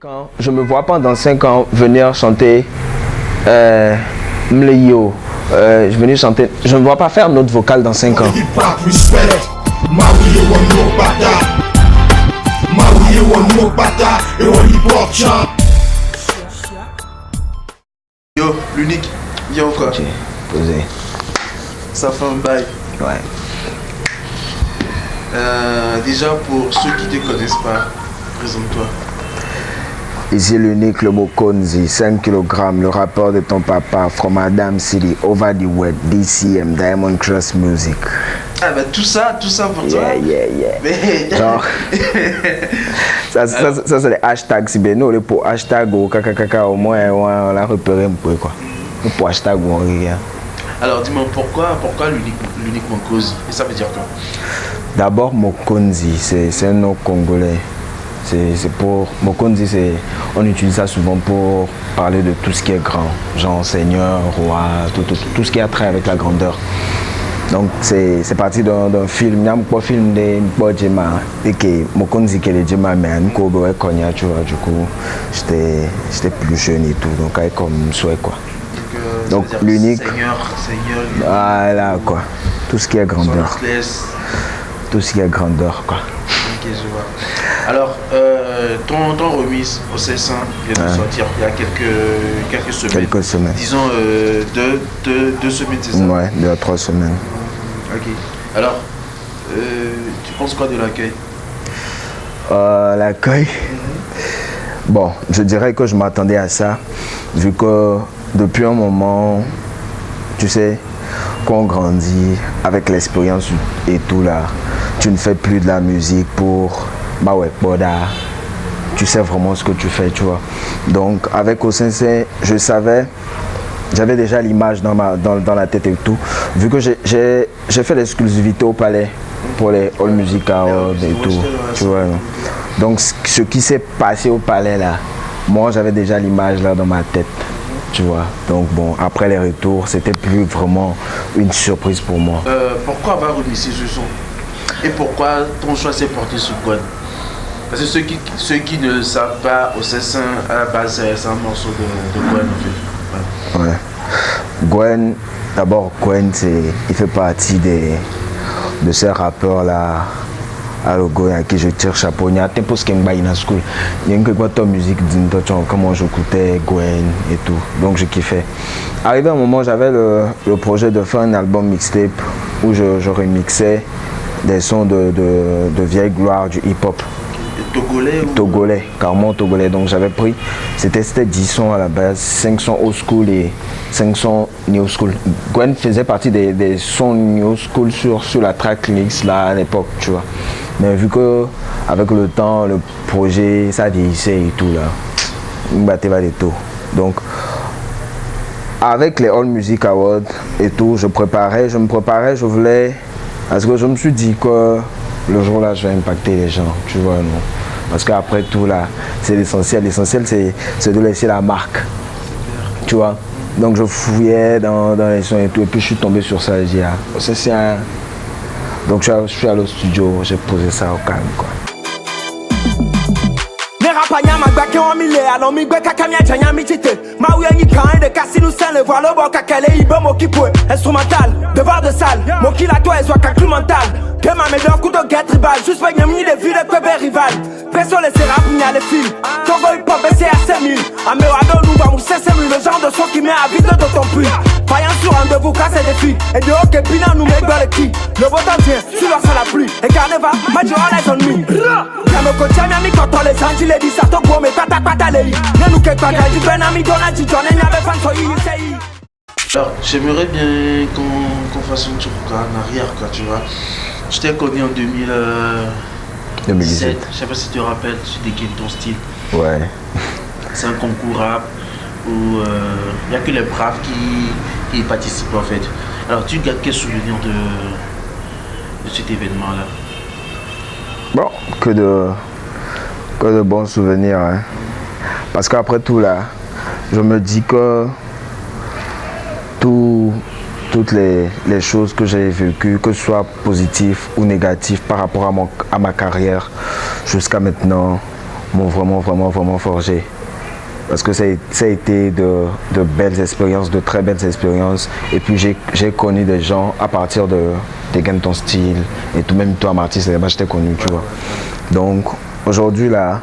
Quand je me vois pas dans 5 ans venir chanter Mleyo, je venais chanter, je ne me vois pas faire notre vocal dans 5 ans. Yo, l'unique, viens ou quoi? Ok, posé. Ça fait un bail. Ouais. Déjà, pour ceux qui ne te connaissent pas, présente-toi. Ici l'unique, le Mokonzi, 5 kg, le rappeur de ton papa, from Adam City, Over the Web, DCM, Diamond Cross Music. Ah bah tout ça pour toi. Yeah. Mais... Genre, ça c'est les hashtags, si bien nous, pour hashtag ou kakakaka, au moins on l'a repéré un peu quoi. Pour hashtag ou on rien. Alors dis-moi pourquoi l'unique Mokonzi? Et ça veut dire quoi? D'abord Mokonzi, c'est un nom congolais. C'est pour Mokonzi, on utilise ça souvent pour parler de tout ce qui est grand, genre seigneur, roi, tout ce qui a trait avec la grandeur. Donc c'est parti d'un film, il y a un film de Djema, et que Mokonzi qui est Djema, mais un coup tu vois, du coup j'étais plus jeune et tout, donc avec comme souhait quoi. Donc l'unique, Seigneur. Voilà quoi, tout ce qui est grandeur. Tout ce qui est grandeur quoi. Ok, je vois. Alors, ton remise au C1 vient de sortir il y a quelques semaines. Quelques semaines. Disons 2 semaines, c'est ça? Ouais, 2 à 3 semaines. Ok. Alors, tu penses quoi de l'accueil? L'accueil, bon, je dirais que je m'attendais à ça, vu que depuis un moment, tu sais, quand on grandit avec l'expérience et tout là, tu ne fais plus de la musique pour tu sais vraiment ce que tu fais, tu vois. Donc avec Osense, je savais, j'avais déjà l'image dans la tête et tout, vu que j'ai fait l'exclusivité au Palais pour les All Music Awards et tout, tu vois. Donc ce qui s'est passé au Palais là, moi j'avais déjà l'image là dans ma tête, tu vois. Donc bon, après les retours, c'était plus vraiment une surprise pour moi. Pourquoi avoir remis ce son? Et pourquoi ton choix s'est porté sur Gwen? Parce que ceux qui ne le savent pas, au C1 à la base c'est un morceau de Gwen en fait. Ouais. Gwen, d'abord Gwen, il fait partie de ces rappeurs là à Logo à qui je tire chapeau. Il y a un peu ce qu'il y a dans school. Il y a une quoi musique comment j'écoutais Gwen et tout. Donc je kiffais. Arrivé un moment, j'avais le projet de faire un album mixtape où je remixais des sons de vieille gloire du hip-hop. Togolais ou... Togolais, carrément togolais. Donc j'avais pris, c'était 10 sons à la base, 5 sons old school et 5 sons new school. Gwen faisait partie des sons new school sur la tracklist là à l'époque, tu vois. Mais vu que avec le temps, le projet, ça vieillissait et tout là, il me battait pas des taux. Donc avec les All Music Awards et tout, je me préparais, je voulais, parce que je me suis dit que le jour là je vais impacter les gens, tu vois, non. Parce qu'après tout là, c'est l'essentiel. L'essentiel c'est de laisser la marque, tu vois. Donc je fouillais dans les sons et tout, et puis je suis tombé sur ça, j'ai dit ah, c'est un... Donc je suis allé au studio, j'ai posé ça au calme quoi. Panyama gbake wọn mi le alọ mi gbẹ kaka mi ajanya mi tite ma wu ẹyin kan de kasi nu sẹn le voix lọbọ kakẹlẹ ibo mo kipo instrumental devoir de salle mo kila to ẹsọ kaklu mental que ma médor couteau get tribal juste pas nyamni de ville kwebe rival presso les rap ni à les films Togo hip hop c'est à 5000 améwado nous va mousser le genre de son qui met à vide de ton puits Payan sur rendez-vous casse des filles et de haut que pina nous met dans le qui le beau temps tient sur leur la pluie et carnaval match all eyes on me Yamo kocha mi ami koto les anti les dis to go me pata les ne nous que pas du ben ami dona tu donnes n'y avait pas so yi. Alors j'aimerais bien qu'on fasse une tour en arrière quoi, tu vois. Je t'ai connu en 2017. Je sais pas si tu te rappelles, tu dégaines ton style. Ouais. C'est un concours rap où il n'y a que les braves qui participent en fait. Alors tu gardes quel souvenir de cet événement là? Bon, que de bons souvenirs, hein. Parce qu'après tout là, je me dis que toutes les choses que j'ai vécues, que ce soit positif ou négatif par rapport à ma carrière jusqu'à maintenant, m'ont vraiment forgé. Parce que ça a été de belles expériences, de très belles expériences. Et puis j'ai connu des gens à partir des gains de ton style. Et tout, même toi, Marty, c'est là-bas que je t'ai connu, tu vois. Donc aujourd'hui, là,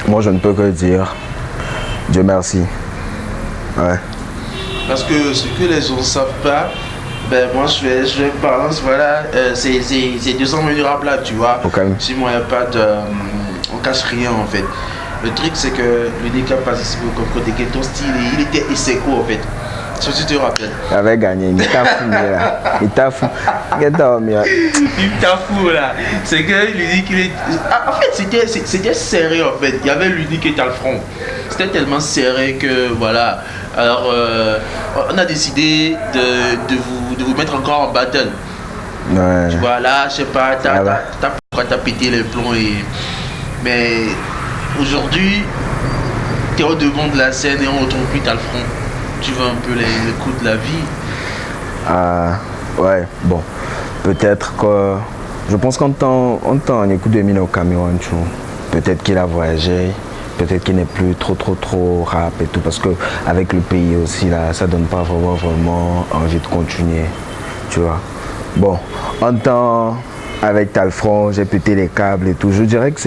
moi je ne peux que dire Dieu merci. Ouais. Parce que ce que les gens ne savent pas, ben moi je pense, voilà, c'est 2 ans mémorables là, tu vois. Okay. Si moi il n'y a pas de. On cache rien en fait. Le truc c'est que l'unique a participé au concours de ton style, il était Iseko en fait. Si tu te rappelles. Il avait gagné, il t'a fou là. Il t'a fou. Il t'a fou là. C'est que l'unique il est. En fait c'était serré en fait. Il y avait l'unique et Talfront. C'était tellement serré que voilà. Alors on a décidé de vous mettre encore en battle. Ouais. Tu vois là, je sais pas, t'as pété les plombs mais aujourd'hui t'es au devant de la scène et on retrouve plus Talfront. Tu veux un peu les coups de la vie. Ouais, bon. Peut-être que. Je pense qu'en temps, on écoute de mine au Cameroun, tu vois. Peut-être qu'il a voyagé, peut-être qu'il n'est plus trop rap et tout. Parce que avec le pays aussi, là, ça donne pas vraiment envie de continuer, tu vois. Bon, en temps, avec Talfront, j'ai pété les câbles et tout. Je dirais que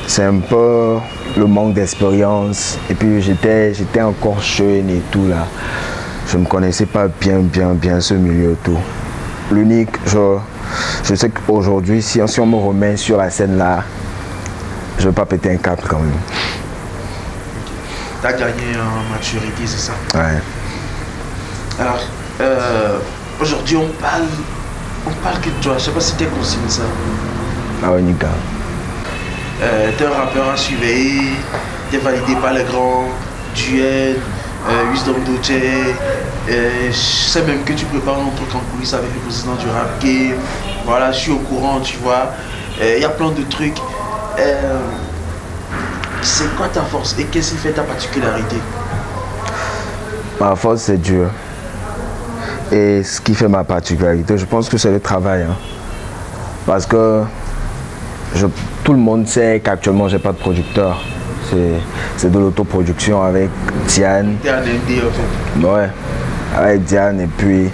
c'est un peu le manque d'expérience. Et puis j'étais encore jeune et tout là. Je ne connaissais pas bien ce milieu et tout. L'unique, je sais qu'aujourd'hui, si on me remet sur la scène là, je ne vais pas péter un câble quand même. Tu as gagné en maturité, c'est ça? Ouais. Alors, aujourd'hui on parle que de toi. Je sais pas si tu es conscient de ça. Ah ouais, nickel. T'es un rappeur à surveiller, t'es validé par les grands, Duel, Wisdom Doche. Je sais même que tu prépares un truc en coulisses avec le président du rap game. Voilà, je suis au courant, tu vois. Il y a plein de trucs. C'est quoi ta force et qu'est-ce qui fait ta particularité? Ma force, c'est Dieu. Et ce qui fait ma particularité, je pense que c'est le travail. Hein. Parce que tout le monde sait qu'actuellement, j'ai pas de producteur. C'est de l'autoproduction avec Diane. T'es un MD en fait. Ouais, avec Diane et puis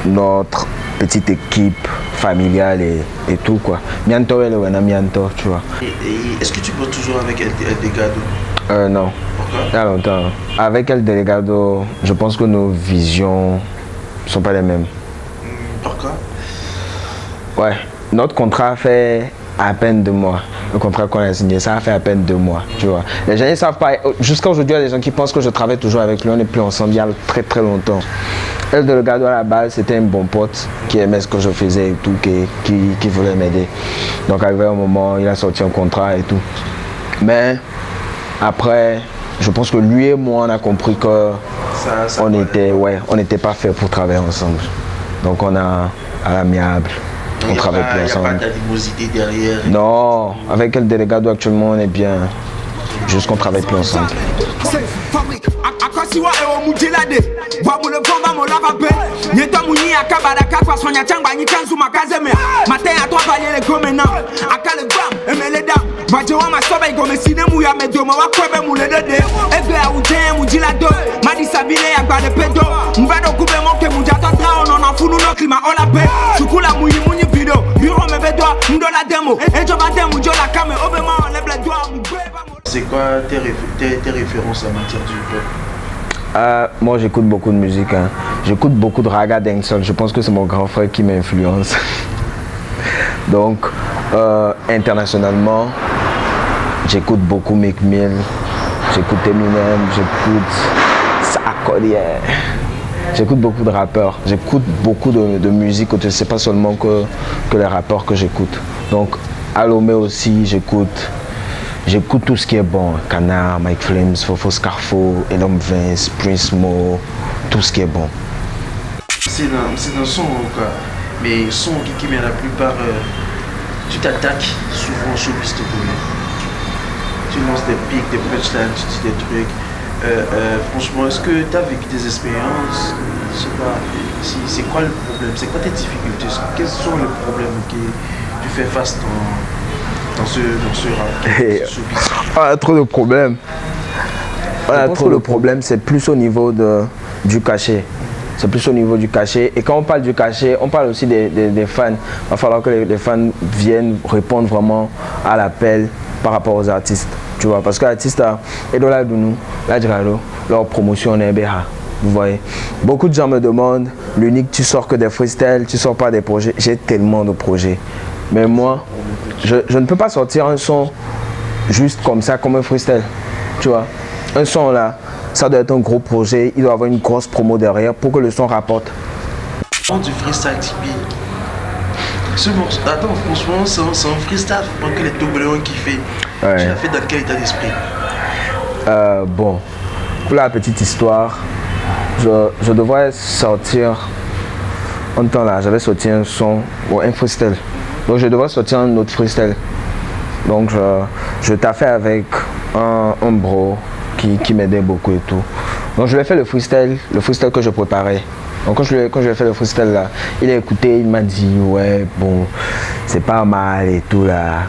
notre petite équipe familiale et tout quoi. Mianto et le Mianto, tu vois. Et est-ce que tu bosses toujours avec El Delgado? Non. Pourquoi? Il y a longtemps. Avec El Delgado, je pense que nos visions ne sont pas les mêmes. Pourquoi? Ouais, notre contrat fait à peine 2 mois. Le contrat qu'on a signé, ça a fait à peine 2 mois, tu vois. Les gens ne savent pas. Jusqu'à aujourd'hui, il y a des gens qui pensent que je travaille toujours avec lui. On n'est plus ensemble il y a très longtemps. El Delgado à la base, c'était un bon pote qui aimait ce que je faisais et tout, qui voulait m'aider. Donc arrivé un moment, il a sorti un contrat et tout. Mais après, je pense que lui et moi, on a compris que on n'était pas fait pour travailler ensemble. Donc on a à l'amiable. On travaille plus ensemble. Il n'y a pas d'animosité derrière. Non, avec El Delgado actuellement on est bien. Juste qu'on travaille plus ensemble. Siwa ewo mujilade Wamu le vomba mo lava pe Nyeta muni akabada kakwa sonya changba nyikanzu makazeme Matin à toi palier les gomena Akale bam, emele dam Majewa masoba igome sine muya medoma Wakwebe mule dede Ebe a uden mujilade Madi sabine ya gbade pedo Mvedo kube monke mujato tra Ono na funu no klima ola pe Sukula muyi muni video Biro mebedwa mdola demo Ejoba demo jola kame Obema leble doa mubeba. C'est quoi tes références en matière du hip-hop? Moi j'écoute beaucoup de musique, hein. J'écoute beaucoup de raga dancehall, je pense que c'est mon grand frère qui m'influence. Donc internationalement, j'écoute beaucoup Meek Mill, j'écoute Eminem, j'écoute Sarkodie, j'écoute beaucoup de rappeurs, j'écoute beaucoup de musique, c'est pas seulement que les rappeurs que j'écoute. Donc à Lomé aussi j'écoute tout ce qui est bon, Canard, Mike Flames, Fofo Scarfo, Elom Vince, Prince Mo, tout ce qui est bon. C'est un son quoi, mais son qui met la plupart, tu t'attaques souvent au showbiz de connaît. Tu lances des pics, des punchlines, tu dis des trucs. Franchement, est-ce que tu as vécu des expériences? Je sais pas, c'est quoi le problème? C'est quoi tes difficultés? Quels sont les problèmes que tu fais face dans ce rap, on a trop de problèmes. On a trop de problèmes, c'est plus au niveau du cachet. C'est plus au niveau du cachet. Et quand on parle du cachet, on parle aussi des fans. Il va falloir que les fans viennent répondre vraiment à l'appel par rapport aux artistes. Tu vois, parce que l'artiste a Edola Dounou, Ladjralo, leur promotion en MBA. Vous voyez, beaucoup de gens me demandent, l'unique, tu sors que des freestyles, tu sors pas des projets. J'ai tellement de projets. Mais moi, je ne peux pas sortir un son juste comme ça, comme un freestyle. Tu vois, un son là, ça doit être un gros projet, il doit avoir une grosse promo derrière pour que le son rapporte. Du freestyle Tipeee. Ce morceau, attends, franchement, c'est un freestyle que les Togolais qui fait. Ouais. Tu l'as fait dans quel état d'esprit? Bon, pour la petite histoire, je devrais sortir. En temps là, j'avais sorti un son, un freestyle. Donc je devrais sortir un autre freestyle. Donc je taffais avec un bro qui m'aidait beaucoup et tout. Donc je lui ai fait le freestyle que je préparais. Donc quand je lui ai fait le freestyle là, il a écouté, il m'a dit ouais bon, c'est pas mal et tout là.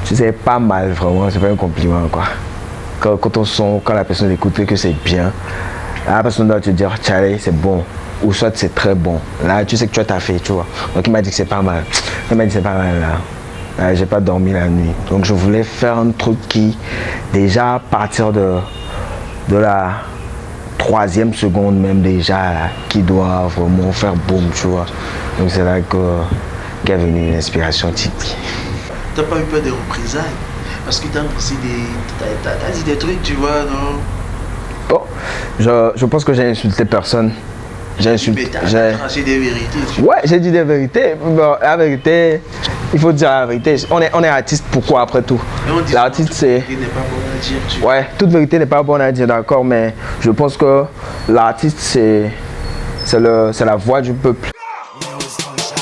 Tu sais, pas mal vraiment, c'est pas un compliment quoi. Quand on sent, quand la personne écoute que c'est bien, la personne doit te dire Charlie c'est bon, ou soit c'est très bon. Là tu sais que tu as taffé, tu vois. Donc il m'a dit que c'est pas mal. Il m'a dit c'est pas mal là. J'ai pas dormi la nuit. Donc je voulais faire un truc qui, déjà à partir de la 3e seconde même déjà, là, qui doit vraiment faire boum, tu vois. Donc c'est là qu'est venue l'inspiration Tipeee. T'as pas eu peur des représailles? Parce que t'as dit des trucs, tu vois, non? Oh, je pense que j'ai insulté personne. J'ai craché des vérités. Ouais, j'ai dit des vérités. Bon, la vérité, il faut dire la vérité. On est artiste, pourquoi après tout? L'artiste, c'est... Ouais, toute vérité n'est pas bonne à dire, d'accord, mais je pense que l'artiste, c'est la voix du peuple.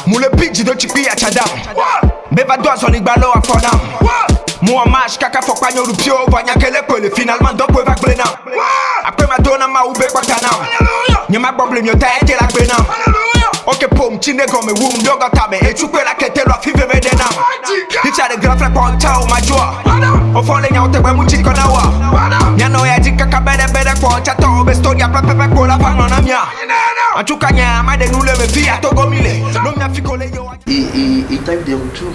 Moule pic de Tipeee à Tchadam. Beba doit son igbalo à Fonam. Moi match kaka faut pas nous pio vanya kele kwele finalement donc va plena. Après ma donna ma ube kwa tanam. Nyama problem yo ta ete la plena. Ok pom chine comme wum doga tabe et tu peux la kete lo five me denam. It's a grand frère pour tao ma joie. Au fond les nyaote ba muti konawa. Nyano ya jika kabere bere kwa chato be story a pepe pour la femme na mia. En tout cas nyama de nous le vie à Togomile. No mia fikole yo. Et t'as eu des retours?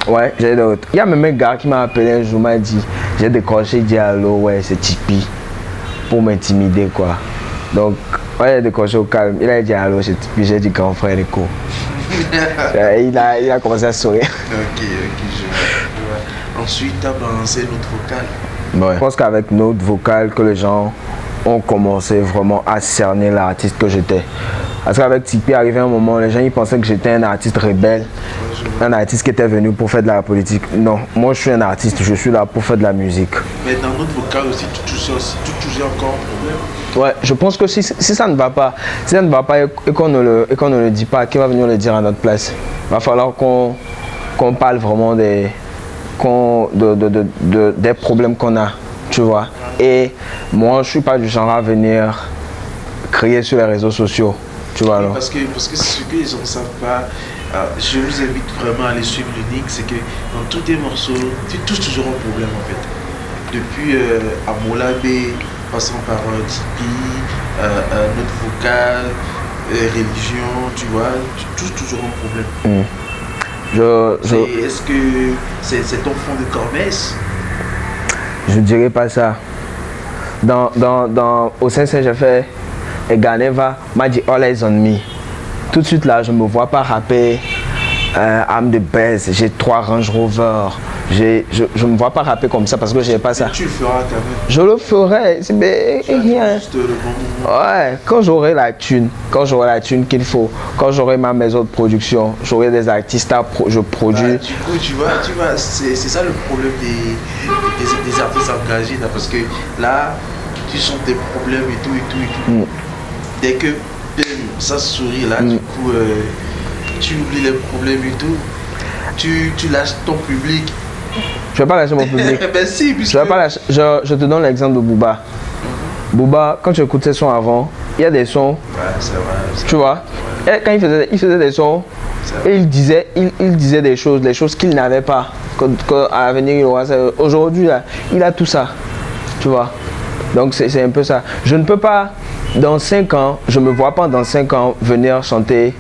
Ouais, j'ai des retours. Il y a même un gars qui m'a appelé un jour, m'a dit, j'ai décroché, il dit allô, ouais, c'est Tipeee, pour m'intimider quoi. Donc, ouais, il a décroché au calme, il a dit allô, c'est Tipeee, j'ai dit grand frère Nico. il a commencé à sourire. Ok, je vois. Ensuite, t'as balancé notre vocal. Ouais. Je pense qu'avec notre vocal, que les gens ont commencé vraiment à cerner l'artiste que j'étais. Parce qu'avec Tipeee, arrivé un moment, les gens ils pensaient que j'étais un artiste rebelle, un artiste qui était venu pour faire de la politique. Non, moi je suis un artiste, je suis là pour faire de la musique. Mais dans notre vocal aussi, tu touches encore un problème. Ouais, je pense que si ça ne va pas, et qu'on ne le dit pas, qui va venir le dire à notre place? Il va falloir qu'on parle vraiment des problèmes qu'on a, tu vois. Et moi, je suis pas du genre à venir crier sur les réseaux sociaux, tu vois. Parce que ce que les gens ne savent pas, je vous invite vraiment à aller suivre l'unique, c'est que dans tous tes morceaux, tu touches toujours un problème en fait. Depuis Amola B, passant par Tipeee, notre vocal, religion, tu vois, tu touches toujours un problème. Est-ce que c'est ton fond de commerce? Je dirais pas ça. Au Saint-Saint, j'ai fait et Ganeva m'a dit All Eyes on Me. Tout de suite là, je me vois pas rapper I'm the best, j'ai 3 Range Rover. Je me vois pas rapper comme ça parce que j'ai pas ça. Tu le feras quand même. Je le ferai, mais rien. Ouais, quand j'aurai la thune qu'il faut, quand j'aurai ma maison de production, j'aurai des artistes je produis. Du coup, tu vois, c'est ça le problème des artistes engagés là, parce que là, tu sens des problèmes et tout. Dès que ça sourit là, du coup, tu oublies les problèmes et tout. Tu lâches ton public. Je vais pas lâcher mon public. Ben si, puisque... Je vais pas lâcher. Je te donne l'exemple de Booba. Booba, quand tu écoutes ses sons avant, il y a des sons. Ouais, c'est vrai. Tu vois, et quand il faisait des sons, Et il disait des choses qu'il n'avait pas. À l'avenir, il aura ça. Aujourd'hui, là, il a tout ça. Tu vois. Donc c'est un peu ça. Je ne peux pas, dans 5 ans, je ne me vois pas dans 5 ans venir chanter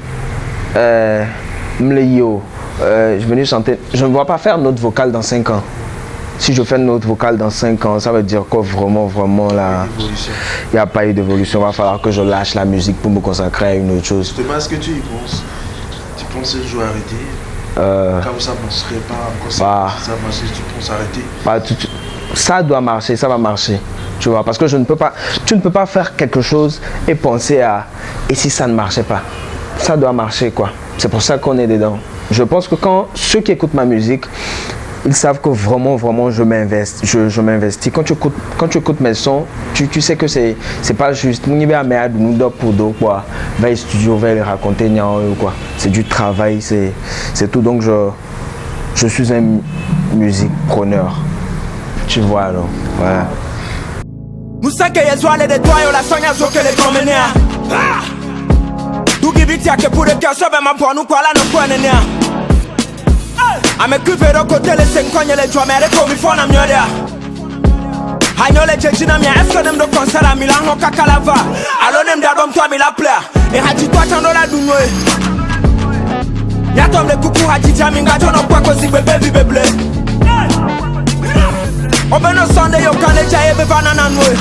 Mleyo. Je ne me vois pas faire note vocale dans 5 ans. Si je fais une note vocale dans 5 ans, ça veut dire que vraiment là, il n'y a pas eu d'évolution. Il va falloir que je lâche la musique pour me consacrer à une autre chose. Justement, est-ce que tu y penses? Tu penses un jour arrêter? Quand ça ne marcherait pas, quand ça marche, tu penses arrêter? Ça doit marcher, ça va marcher. Tu vois, parce que tu ne peux pas faire quelque chose et penser à et si ça ne marchait pas. Ça doit marcher quoi. C'est pour ça qu'on est dedans. Je pense que quand ceux qui écoutent ma musique, ils savent que vraiment je m'investis. Quand tu écoutes mes sons, tu sais que c'est pas juste. Nous y à nous pour dos quoi. Va au studio, va les raconter quoi. C'est du travail, c'est tout. Donc je suis un musique preneur. Tu vois alors. Voilà. Moussa que yesoale de toi la sonya so que les promeneurs. Tu give it que pour le cœur ça va m'apprendre nous quoi là non quoi nénia. Ame kuve do côté les 5 ans les joie mais comme il faut na miodia. Hanyo le chechi na mia est-ce que dem do concert à Milan ho kakalava. Alors dem d'album toi mi la plaire. Et haji toi tando la dunwe. Ya tom le kuku haji jaminga jono kwa ko si bebe bibble. Obeno Sunday yo kane jaye be banana nwe.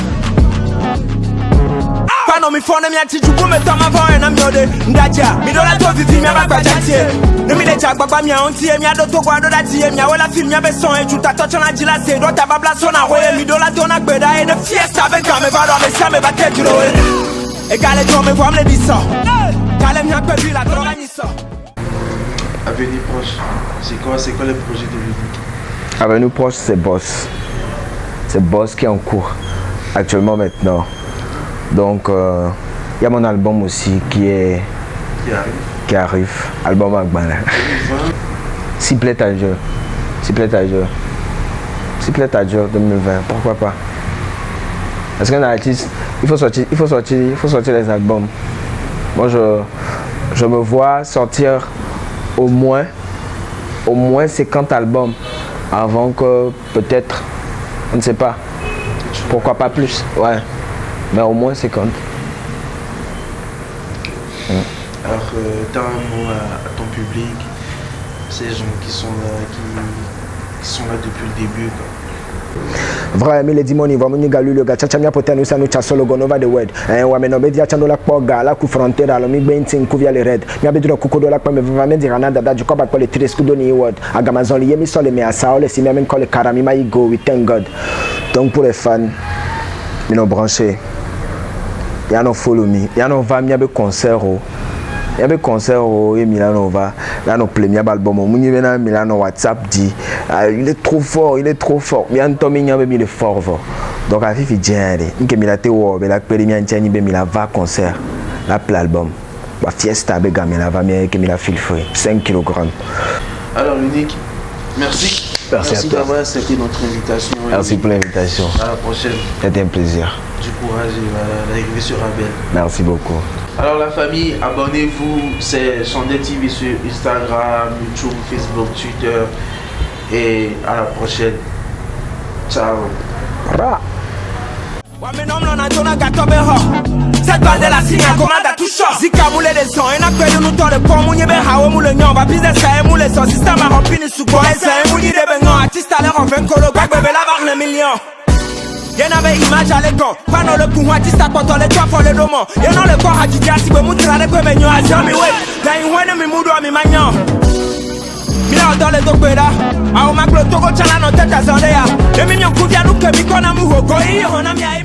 Pano mi fone mi ati chuku me tama voe na miode ndaja mi dola to vivi mi abagba jatie no mi le jagbagba mi onti e mi ado to gwa do dati e mi awola film mi be son e chuta to chona jila se do ta babla so na hoye mi dola to na gbeda e de fiesta be ka me va do me sa me ba te juro e gale to me vo am le diso gale mi akpe bi la droga ni so. Avenir proche, c'est quoi les projets de vie? Avenir proche c'est Boss. C'est Boss qui est en cours actuellement maintenant. Donc, il y a mon album aussi qui arrive. Album Agbana. S'il plaît à Dieu. 2020, pourquoi pas. Parce qu'un artiste, il faut sortir les albums. Moi, je me vois sortir au moins 50 albums avant que peut-être, on ne sait pas. Pourquoi pas plus, ouais. Mais au moins 50. Alors, t'as un mot à ton public, ces gens qui sont là depuis le début. Vrai, mais les dimoni, va me galu le gacha chamia potenu sa no chasolo go over the world. Wa me no be dia chando la poga la ku frontera lo mi bentin ku via le red. Mi abedro ku kodo la pa me va me dire nada da Jacob ko le tres ku doni word. Agamazon li yemi sole me asa ole si me men ko le karami ma go we thank God. Donc pour les fans, ils nous branché. Il y a nos follow me. Il y a nos va mi abe concert oh. Il y a des concerts et Milano va. Là, nos premiers albums. Mouni vena Milano WhatsApp dit il est trop fort. Bien Tommy il est fort. Donc à Fifi Djende, il y a des gens qui ont va concert. Là, l'album. La fiesta avec Gamela va bien que Mila fil frais. 5 kg. Alors l'unique, merci. Merci d'avoir accepté notre invitation. Merci pour l'invitation. À la prochaine. C'était un plaisir. Du courage et l'arrivée sur Abel. Merci beaucoup. Alors la famille, abonnez-vous, c'est Chandel TV sur Instagram, YouTube, Facebook, Twitter. Et à la prochaine. Ciao. Cette bande la signe commande à tout chaud. Zika moule des sons, et n'a pas de nous temps de pont, mouni ben hawa moule nyon, va business à moule son système à remplir sous quoi, et c'est mouni de bengon, artiste à l'air en 20 colo, bébé la barre le million. Y'en avait image à l'écran, pas dans le coup, artiste à quand on les trois fois le domo. Y'en a le corps à Djidia, si vous moutrez les quoi, benyon, à jamais, ouais. T'as une ouane, mi moudou, mi magnon. Mila dans les dokweda, a o maglo togo chala no teta zandea. Et mignon kouvia nous que mi kona mou hoko, on a mis à